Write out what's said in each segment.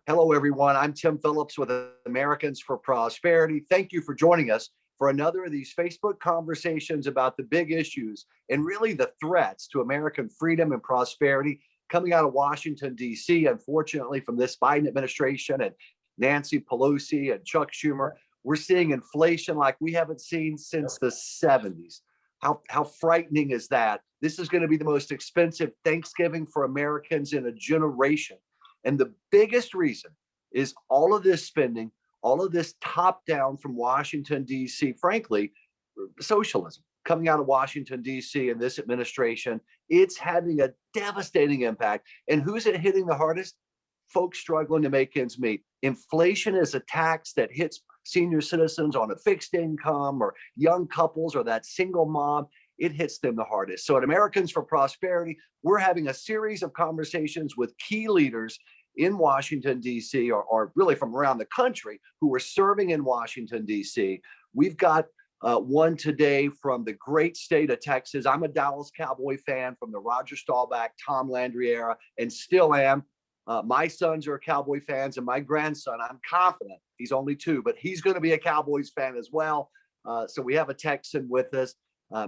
Hello, everyone. I'm Tim Phillips with Americans for Prosperity. Thank you for joining us for another of these Facebook conversations about the big issues and really the threats to American freedom and prosperity coming out of Washington, D.C. Unfortunately, from this Biden administration and Nancy Pelosi and Chuck Schumer, we're seeing inflation like we haven't seen since the 70s. How frightening is that? This is going to be the most expensive Thanksgiving for Americans in a generation. And the biggest reason is all of this spending, all of this top down from Washington, D.C., frankly, socialism coming out of Washington, D.C. and this administration. It's having a devastating impact. And who's it hitting the hardest? Folks struggling to make ends meet. Inflation is a tax that hits senior citizens on a fixed income or young couples or that single mom. It hits them the hardest. So at Americans for Prosperity, we're having a series of conversations with key leaders in Washington, D.C., or really from around the country who are serving in Washington, D.C. We've got one today from the great state of Texas. I'm a Dallas Cowboy fan from the Roger Staubach, Tom Landry era, and still am. My sons are Cowboy fans, and my grandson, I'm confident, he's only 2, but he's going to be a Cowboys fan as well. So we have a Texan with us,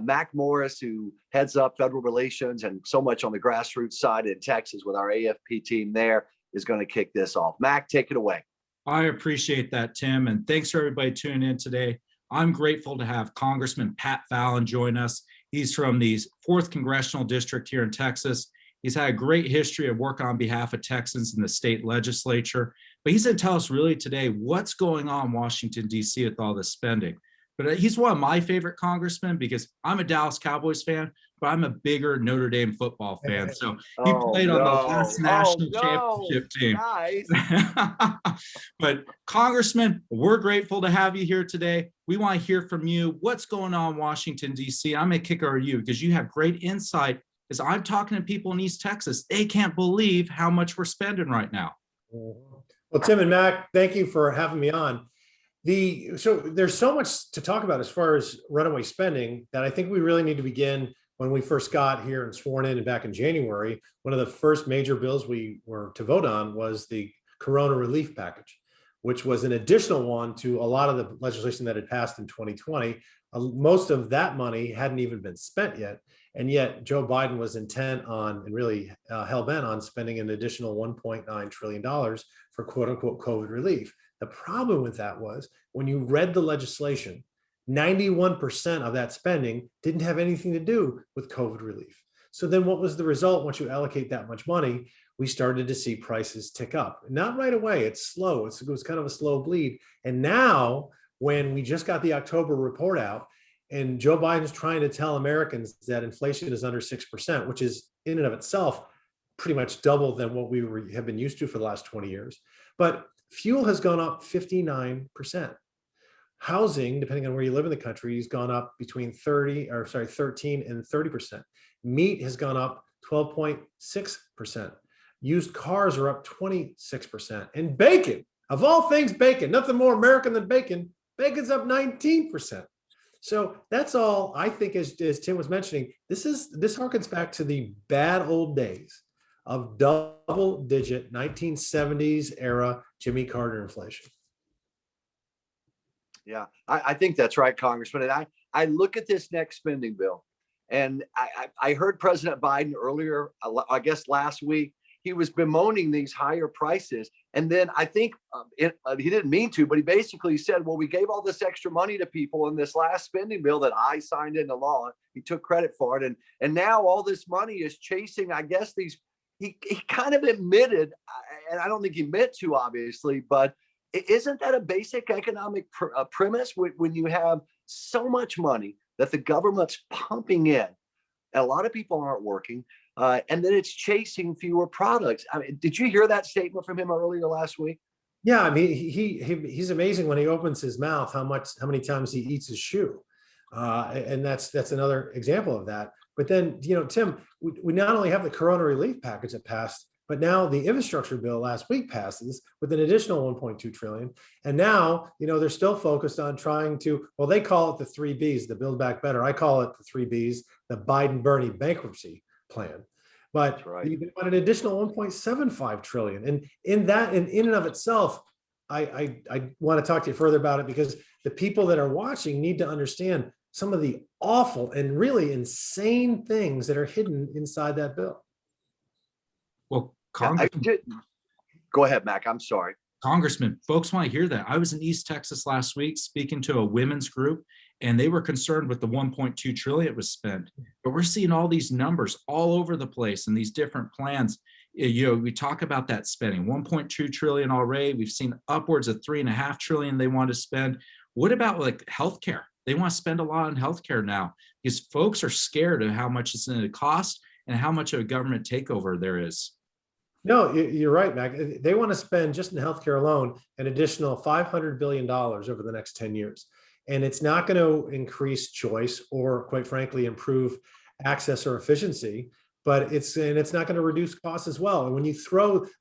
Mac Morris, who heads up federal relations and so much on the grassroots side in Texas with our AFP team there, is going to kick this off. Mac, take it away. I appreciate that, Tim, and thanks for everybody tuning in today. I'm grateful to have Congressman Pat Fallon join us. He's from the 4th Congressional District here in Texas. He's had a great history of work on behalf of Texans in the state legislature, but he's going to tell us really today what's going on in Washington, D.C. with all this spending. But he's one of my favorite congressmen because I'm a Dallas Cowboys fan, but I'm a bigger Notre Dame football fan. So he played on the last national championship team. Nice. But Congressman, we're grateful to have you here today. We want to hear from you. What's going on in Washington, D.C.? I'm going to kick over to you because you have great insight. As I'm talking to people in East Texas, they can't believe how much we're spending right now. Well, Tim and Mac, thank you for having me on. So there's so much to talk about as far as runaway spending that I think we really need to begin when we first got here and sworn in and back in January. One of the first major bills we were to vote on was the Corona relief package, which was an additional one to a lot of the legislation that had passed in 2020. Most of that money hadn't even been spent yet. And yet Joe Biden was intent on and really hell-bent on spending an additional $1.9 trillion for quote unquote COVID relief. The problem with that was when you read the legislation, 91% of that spending didn't have anything to do with COVID relief. So then what was the result once you allocate that much money? We started to see prices tick up. Not right away, it's slow. It was kind of a slow bleed. And now when we just got the October report out and Joe Biden's trying to tell Americans that inflation is under 6%, which is in and of itself pretty much double than what we have been used to for the last 20 years. But fuel has gone up 59%. Housing, depending on where you live in the country, has gone up between 13 and 30%. Meat has gone up 12.6%. Used cars are up 26%. And bacon, of all things, bacon, nothing more American than bacon, bacon's up 19%. So that's all I think, as Tim was mentioning, this harkens back to the bad old days of double-digit 1970s era Jimmy Carter inflation. Yeah, I think that's right, Congressman. And I look at this next spending bill, and I heard President Biden earlier, I guess last week, he was bemoaning these higher prices. And then I think he didn't mean to, but he basically said, well, we gave all this extra money to people in this last spending bill that I signed into law. He took credit for it. And now all this money is chasing, I guess, these. He kind of admitted, and I don't think he meant to, obviously, but isn't that a basic economic premise when you have so much money that the government's pumping in, and a lot of people aren't working, and then it's chasing fewer products? I mean, did you hear that statement from him earlier last week? Yeah, I mean, he's amazing when he opens his mouth, how many times he eats his shoe. And that's another example of that. But then, Tim, we not only have the Corona relief package that passed, but now the infrastructure bill last week passes with an additional 1.2 trillion. And now, they're still focused on trying to, well, they call it the 3 Bs, the Build Back Better. I call it the 3 Bs, the Biden-Bernie bankruptcy plan. but That's right. they want an additional 1.75 trillion. And in and of itself, I want to talk to you further about it, because the people that are watching need to understand some of the awful and really insane things that are hidden inside that bill. Well, Yeah, go ahead, Mac. I'm sorry. Congressman, folks want to hear that. I was in East Texas last week speaking to a women's group, and they were concerned with the 1.2 trillion it was spent. But we're seeing all these numbers all over the place and these different plans. We talk about that spending, 1.2 trillion already. We've seen upwards of 3.5 trillion they want to spend. What about like healthcare? They want to spend a lot on healthcare now because folks are scared of how much it's going to cost and how much of a government takeover there is. No, you're right, Mac. They want to spend just in healthcare alone an additional $500 billion over the next 10 years. And it's not going to increase choice or, quite frankly, improve access or efficiency, but it's not going to reduce costs as well. And when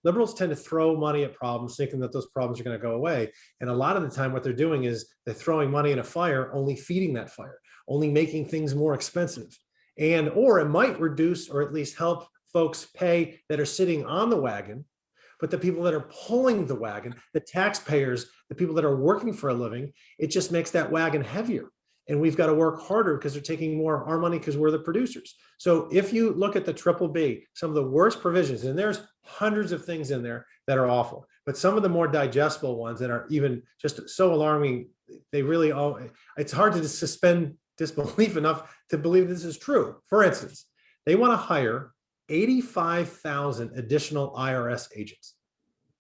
liberals tend to throw money at problems, thinking that those problems are going to go away. And a lot of the time what they're doing is they're throwing money in a fire, only feeding that fire, only making things more expensive. Or it might reduce or at least help folks pay that are sitting on the wagon, but the people that are pulling the wagon, the taxpayers, the people that are working for a living, it just makes that wagon heavier. And we've got to work harder because they're taking more of our money because we're the producers. So if you look at the BBB, some of the worst provisions, and there's hundreds of things in there that are awful, but some of the more digestible ones that are even just so alarming, it's hard to suspend disbelief enough to believe this is true. For instance, they want to hire 85,000 additional IRS agents.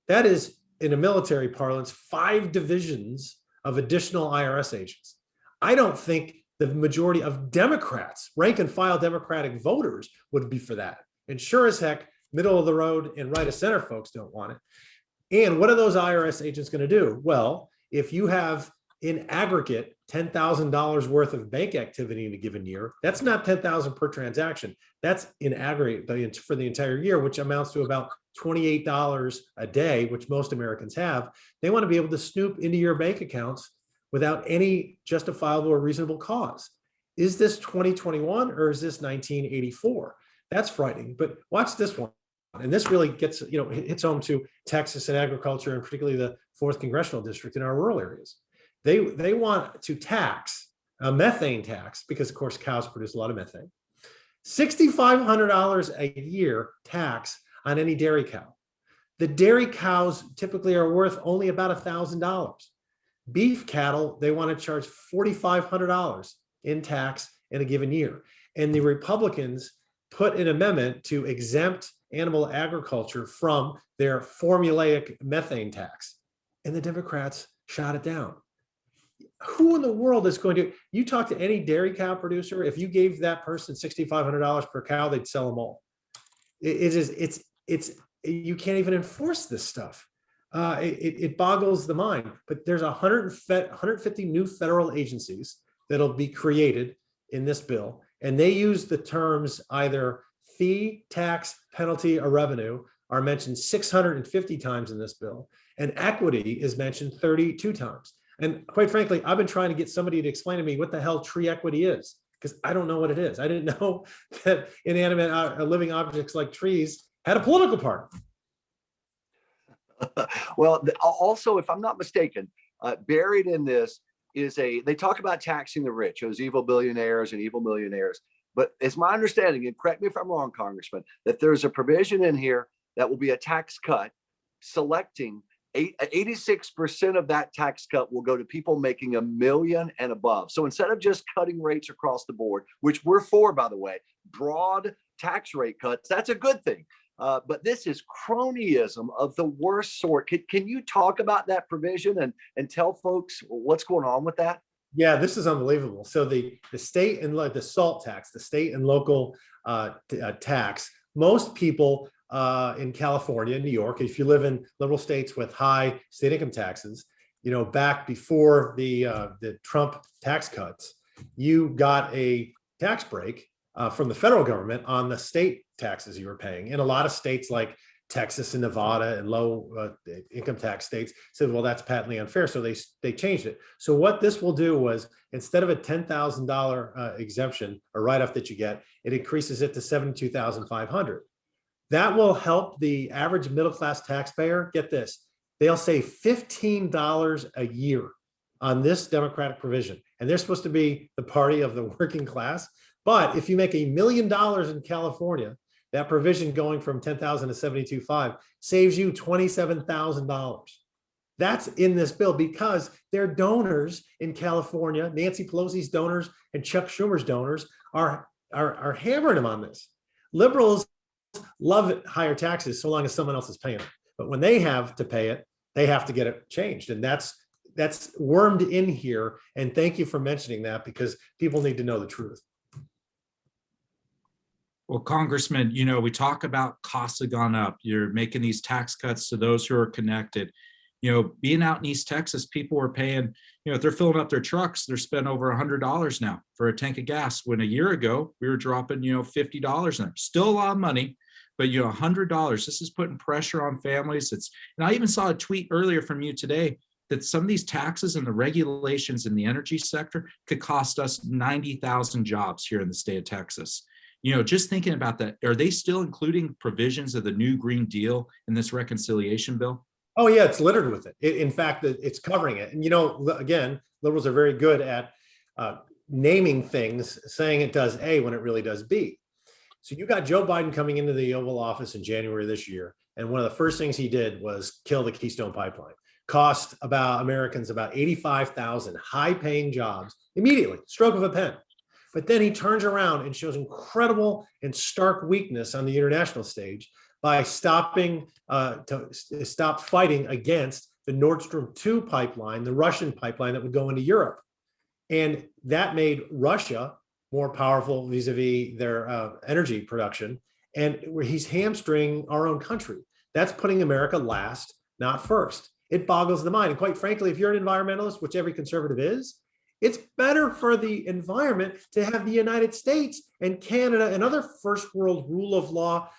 That is, in a military parlance, 5 divisions of additional IRS agents. I don't think the majority of Democrats, rank and file Democratic voters, would be for that. And sure as heck, middle of the road and right of center folks don't want it. And what are those IRS agents going to do? Well, if you have in aggregate $10,000 worth of bank activity in a given year, that's not $10,000 per transaction. That's in aggregate for the entire year, which amounts to about $28 a day, which most Americans have. They want to be able to snoop into your bank accounts without any justifiable or reasonable cause. Is this 2021 or is this 1984? That's frightening. But watch this one. And this really hits home to Texas and agriculture, and particularly the 4th congressional district in our rural areas. They want to tax a methane tax, because of course cows produce a lot of methane, $6,500 a year tax on any dairy cow. The dairy cows typically are worth only about $1,000. Beef cattle, they want to charge $4,500 in tax in a given year. And the Republicans put an amendment to exempt animal agriculture from their formulaic methane tax. And the Democrats shot it down. Who in the world is going to, you talk to any dairy cow producer, if you gave that person $6,500 per cow, they'd sell them all. You can't even enforce this stuff. It boggles the mind, but there's 150 new federal agencies that'll be created in this bill. And they use the terms either fee, tax, penalty, or revenue are mentioned 650 times in this bill. And equity is mentioned 32 times. And quite frankly, I've been trying to get somebody to explain to me what the hell tree equity is, because I don't know what it is. I didn't know that inanimate living objects like trees had a political part. Well, also, if I'm not mistaken, buried in this is they talk about taxing the rich, those evil billionaires and evil millionaires. But it's my understanding, and correct me if I'm wrong, Congressman, that there's a provision in here that will be a tax cut selecting 86% of that tax cut will go to people making $1 million and above. So instead of just cutting rates across the board, which we're for, by the way, broad tax rate cuts, that's a good thing. But this is cronyism of the worst sort. Can you talk about that provision and tell folks what's going on with that? Yeah, this is unbelievable. So the state and the SALT tax, the state and local tax, most people in California, New York, if you live in liberal states with high state income taxes, back before the Trump tax cuts, you got a tax break from the federal government on the state taxes you were paying. In a lot of states like Texas and Nevada and low income tax states said, well, that's patently unfair. So they changed it. So what this will do was, instead of a $10,000 exemption or write-off that you get, it increases it to $72,500. That will help the average middle-class taxpayer. Get this, they'll save $15 a year on this Democratic provision. And they're supposed to be the party of the working class. But if you make $1 million in California, that provision going from 10,000 to 72.5 saves you $27,000. That's in this bill because their donors in California, Nancy Pelosi's donors and Chuck Schumer's donors are hammering them on this. Liberals love higher taxes so long as someone else is paying it. But when they have to pay it, they have to get it changed. And that's wormed in here. And thank you for mentioning that because people need to know the truth. Well, Congressman, you know, we talk about costs have gone up. You're making these tax cuts to those who are connected. You know, being out in East Texas, people are paying, you know, if they're filling up their trucks, they're spending over $100 now for a tank of gas. When a year ago, we were dropping, you know, $50 in there. Still a lot of money, but, you know, $100. This is putting pressure on families. And I even saw a tweet earlier from you today that some of these taxes and the regulations in the energy sector could cost us 90,000 jobs here in the state of Texas. You know, just thinking about that, are they still including provisions of the new Green Deal in this reconciliation bill? Oh yeah, it's littered with it. In fact, it's covering it. And you know, again, liberals are very good at naming things, saying it does A when it really does B. So you got Joe Biden coming into the Oval Office in January this year, and one of the first things he did was kill the Keystone Pipeline. Cost Americans about 85,000 high-paying jobs immediately, stroke of a pen. But then he turns around and shows incredible and stark weakness on the international stage by stopping to stop fighting against the Nord Stream 2 pipeline, the Russian pipeline that would go into Europe. And that made Russia more powerful vis-a-vis their energy production. And he's hamstringing our own country. That's putting America last, not first. It boggles the mind. And quite frankly, if you're an environmentalist, which every conservative is, it's better for the environment to have the United States and Canada and other first world rule of law,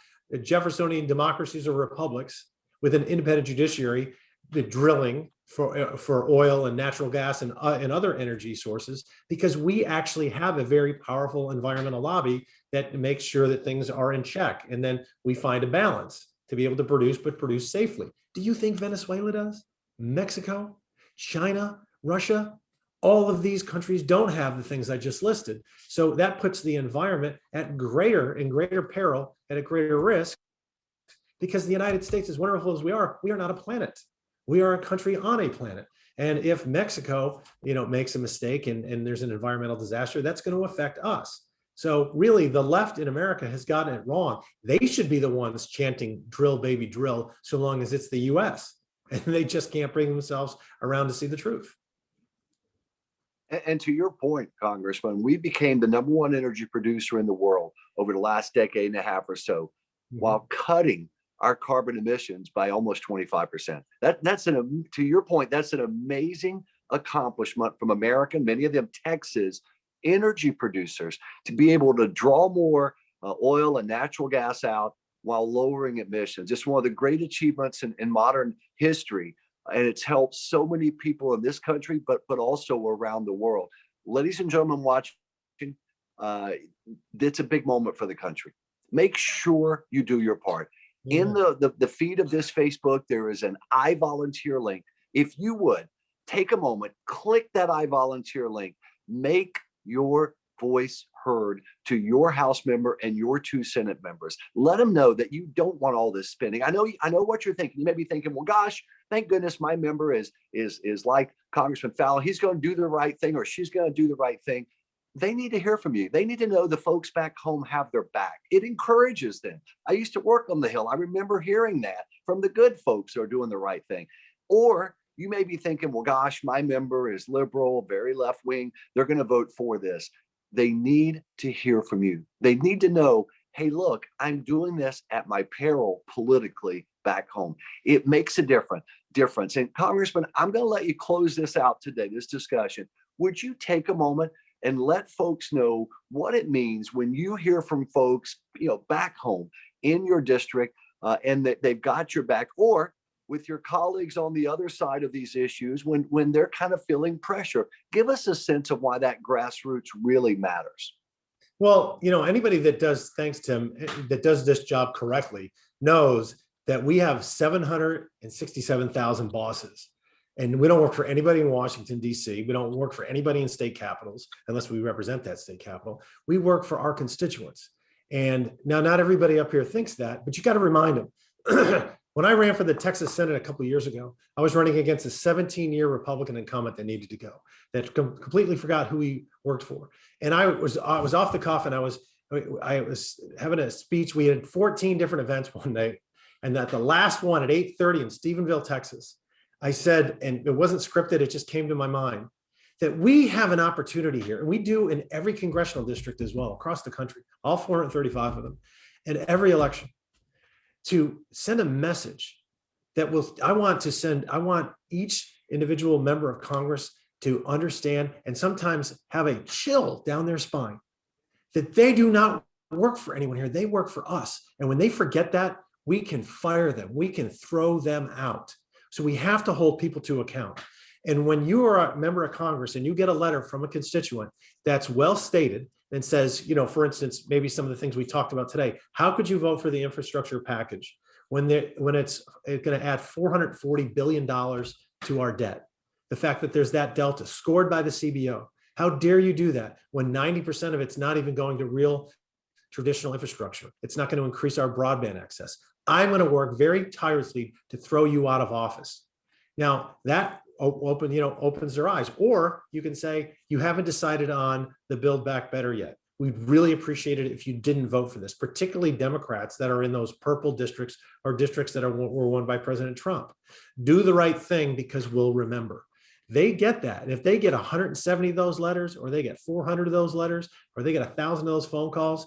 Jeffersonian democracies or republics with an independent judiciary, the drilling for oil and natural gas and other energy sources, because we actually have a very powerful environmental lobby that makes sure that things are in check. And then we find a balance to be able to produce, but produce safely. Do you think Venezuela does? Mexico, China, Russia? All of these countries don't have the things I just listed. So that puts the environment at greater peril and at greater risk, because the United States, as wonderful as we are not a planet. We are a country on a planet. And if Mexico, you know, makes a mistake and there's an environmental disaster, that's going to affect us. So really, the left in America has gotten it wrong. They should be the ones chanting drill, baby, drill, so long as it's the US. And they just can't bring themselves around to see the truth. And to your point, Congressman, we became the #1 energy producer in the world over the last decade and a half or so, while cutting our carbon emissions by almost 25%. To your point, that's an amazing accomplishment from American, many of them Texas energy producers, to be able to draw more oil and natural gas out while lowering emissions. It's one of the great achievements in modern history. And it's helped so many people in this country, but also around the world. Ladies and gentlemen watching, it's a big moment for the country. Make sure you do your part. In the feed of this Facebook, there is an I volunteer link. If you would take a moment, click that I volunteer link, make your voice heard to your House member and your 2 Senate members. Let them know that you don't want all this spending. I know what you're thinking. You may be thinking, well, gosh, thank goodness my member is like Congressman Fallon. He's going to do the right thing, or she's going to do the right thing. They need to hear from you. They need to know the folks back home have their back. It encourages them. I used to work on the Hill. I remember hearing that from the good folks who are doing the right thing. Or you may be thinking, well, gosh, my member is liberal, very left wing. They're going to vote for this. They need to hear from you. They need to know, hey, look, I'm doing this at my peril politically back home. It makes a difference. And Congressman, I'm going to let you close this out today, this discussion. Would you take a moment and let folks know what it means when you hear from folks, you know, back home in your district, and that they've got your back, or with your colleagues on the other side of these issues when they're kind of feeling pressure? Give us a sense of why that grassroots really matters. Well, anybody that does, thanks, Tim, that does this job correctly knows that we have 767,000 bosses. And we don't work for anybody in Washington, D.C. We don't work for anybody in state capitals unless we represent that state capital. We work for our constituents. And now not everybody up here thinks that, but you got to remind them. When I ran for the Texas Senate a couple of years ago, I was running against a 17-year Republican incumbent that needed to go, that completely forgot who he worked for. And I was off the cuff, and I was having a speech. We had 14 different events one day. And at the last one at 8:30 in Stephenville, Texas, I said, and it wasn't scripted, it just came to my mind, that we have an opportunity here, and we do in every congressional district as well, across the country, all 435 of them, and every election, to send a message that I want each individual member of Congress to understand and sometimes have a chill down their spine that they do not work for anyone here. They work for us. And when they forget that, we can fire them. We can throw them out. So we have to hold people to account. And when you are a member of Congress and you get a letter from a constituent that's well stated and says, for instance, maybe some of the things we talked about today, how could you vote for the infrastructure package when it's going to add $440 billion to our debt? The fact that there's that delta scored by the CBO. How dare you do that when 90% of it's not even going to real traditional infrastructure? It's not going to increase our broadband access. I'm going to work very tirelessly to throw you out of office. Now that opens their eyes. Or you can say, you haven't decided on the Build Back Better yet. We'd really appreciate it if you didn't vote for this, particularly Democrats that are in those purple districts or districts that were won by President Trump. Do the right thing, because we'll remember. They get that. And if they get 170 of those letters, or they get 400 of those letters, or they get 1,000 of those phone calls,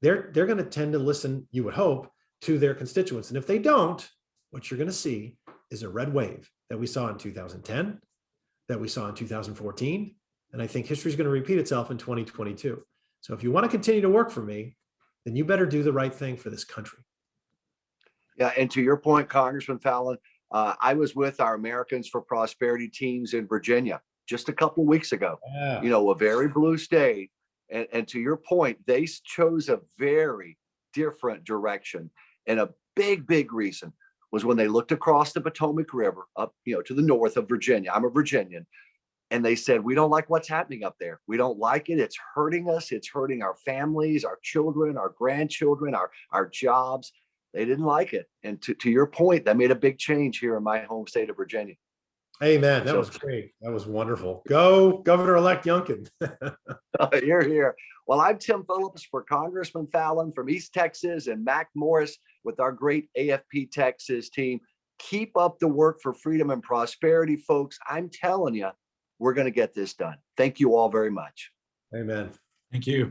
they're going to tend to listen, you would hope, to their constituents. And if they don't, what you're going to see is a red wave that we saw in 2010, that we saw in 2014. And I think history is going to repeat itself in 2022. So if you want to continue to work for me, then you better do the right thing for this country. Yeah, and to your point, Congressman Fallon, I was with our Americans for Prosperity teams in Virginia just a couple of weeks ago. Yeah. A very blue state. And to your point, they chose a very different direction. And a big reason was when they looked across the Potomac River up, to the north of Virginia. I'm a Virginian. And they said, we don't like what's happening up there. We don't like it. It's hurting us. It's hurting our families, our children, our grandchildren, our jobs. They didn't like it. And to your point, that made a big change here in my home state of Virginia. Amen. That was great. That was wonderful. Go Governor-elect Youngkin. You're here. Well, I'm Tim Phillips for Congressman Fallon from East Texas, and Mac Morris with our great AFP Texas team. Keep up the work for freedom and prosperity, folks. I'm telling you, we're going to get this done. Thank you all very much. Amen. Thank you.